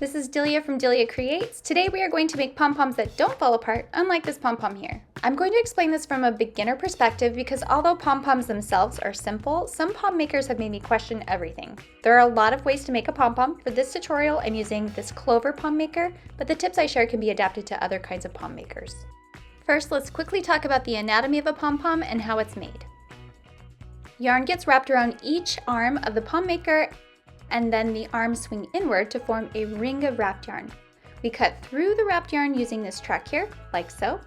This is Delia from Delia Creates. Today we are going to make pom-poms that don't fall apart, unlike this pom-pom here. I'm going to explain this from a beginner perspective because although pom-poms themselves are simple, some pom makers have made me question everything. There are a lot of ways to make a pom-pom. For this tutorial, I'm using this clover pom maker, but the tips I share can be adapted to other kinds of pom makers. First, let's quickly talk about the anatomy of a pom-pom and how it's made. Yarn gets wrapped around each arm of the pom maker, and then the arms swing inward to form a ring of wrapped yarn. We cut through the wrapped yarn using this track here, like so,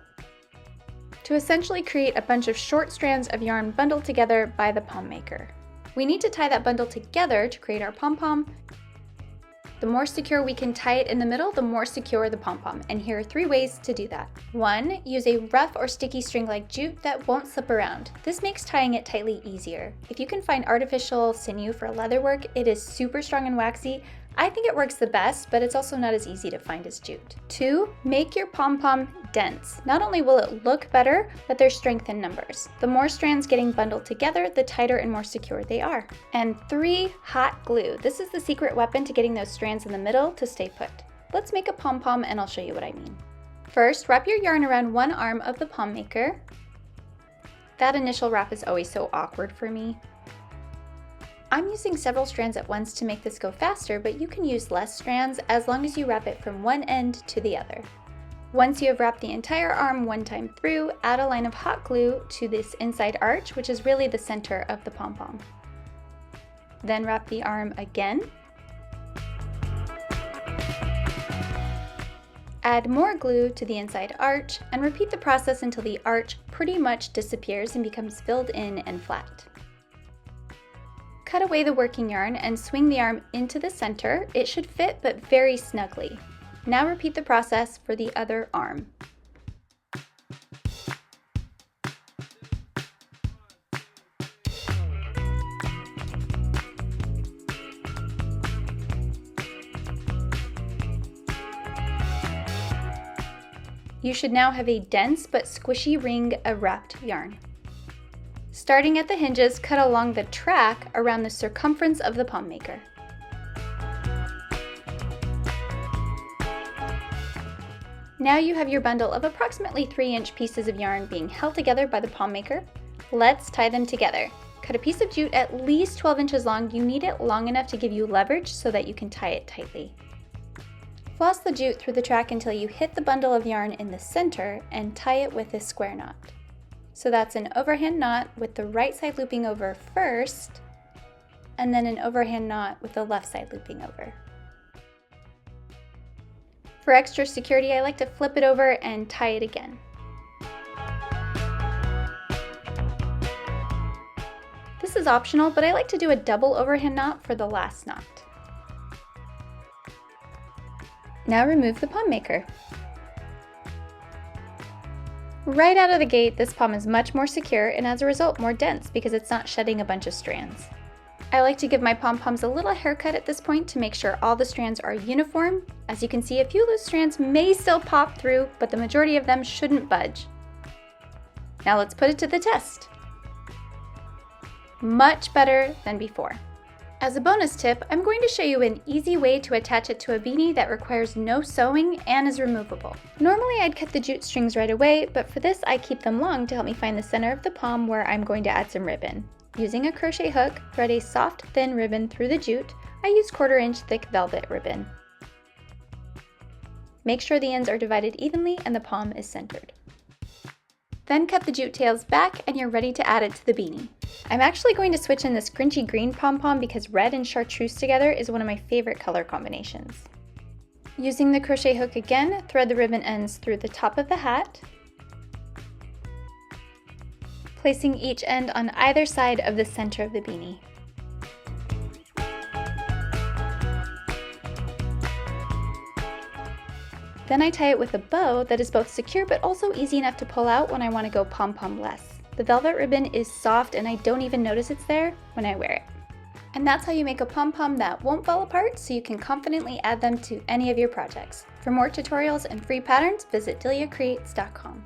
to essentially create a bunch of short strands of yarn bundled together by the pom maker. We need to tie that bundle together to create our pom-pom. The more secure we can tie it in the middle, the more secure the pom-pom, and here are 3 ways to do that. 1, use a rough or sticky string like jute that won't slip around. This makes tying it tightly easier. If you can find artificial sinew for leather work, it is super strong and waxy. I think it works the best, but it's also not as easy to find as jute. 2, make your pom-pom dense. Not only will it look better, but there's strength in numbers. The more strands getting bundled together, the tighter and more secure they are. And 3, hot glue. This is the secret weapon to getting those strands in the middle to stay put. Let's make a pom-pom and I'll show you what I mean. First, wrap your yarn around one arm of the pom maker. That initial wrap is always so awkward for me. I'm using several strands at once to make this go faster, but you can use less strands as long as you wrap it from one end to the other. Once you have wrapped the entire arm one time through, add a line of hot glue to this inside arch, which is really the center of the pom-pom. Then wrap the arm again. Add more glue to the inside arch and repeat the process until the arch pretty much disappears and becomes filled in and flat. Cut away the working yarn and swing the arm into the center. It should fit, but very snugly. Now repeat the process for the other arm. You should now have a dense but squishy ring of wrapped yarn. Starting at the hinges, cut along the track around the circumference of the pom maker. Now you have your bundle of approximately 3-inch pieces of yarn being held together by the pom maker. Let's tie them together. Cut a piece of jute at least 12 inches long. You need it long enough to give you leverage so that you can tie it tightly. Floss the jute through the track until you hit the bundle of yarn in the center and tie it with a square knot. So that's an overhand knot with the right side looping over first, and then an overhand knot with the left side looping over. For extra security, I like to flip it over and tie it again. This is optional, but I like to do a double overhand knot for the last knot. Now remove the pom maker. Right out of the gate, this pom is much more secure and as a result more dense because it's not shedding a bunch of strands. I like to give my pom-poms a little haircut at this point to make sure all the strands are uniform. As you can see, a few loose strands may still pop through, but the majority of them shouldn't budge. Now let's put it to the test. Much better than before. As a bonus tip, I'm going to show you an easy way to attach it to a beanie that requires no sewing and is removable. Normally I'd cut the jute strings right away, but for this I keep them long to help me find the center of the pom where I'm going to add some ribbon. Using a crochet hook, thread a soft, thin ribbon through the jute. I use 1/4-inch thick velvet ribbon. Make sure the ends are divided evenly and the pom is centered. Then cut the jute tails back and you're ready to add it to the beanie. I'm actually going to switch in this grinchy green pom-pom because red and chartreuse together is one of my favorite color combinations. Using the crochet hook again, thread the ribbon ends through the top of the hat, placing each end on either side of the center of the beanie. Then I tie it with a bow that is both secure but also easy enough to pull out when I want to go pom-pom-less. The velvet ribbon is soft and I don't even notice it's there when I wear it. And that's how you make a pom-pom that won't fall apart so you can confidently add them to any of your projects. For more tutorials and free patterns, visit deliacreates.com.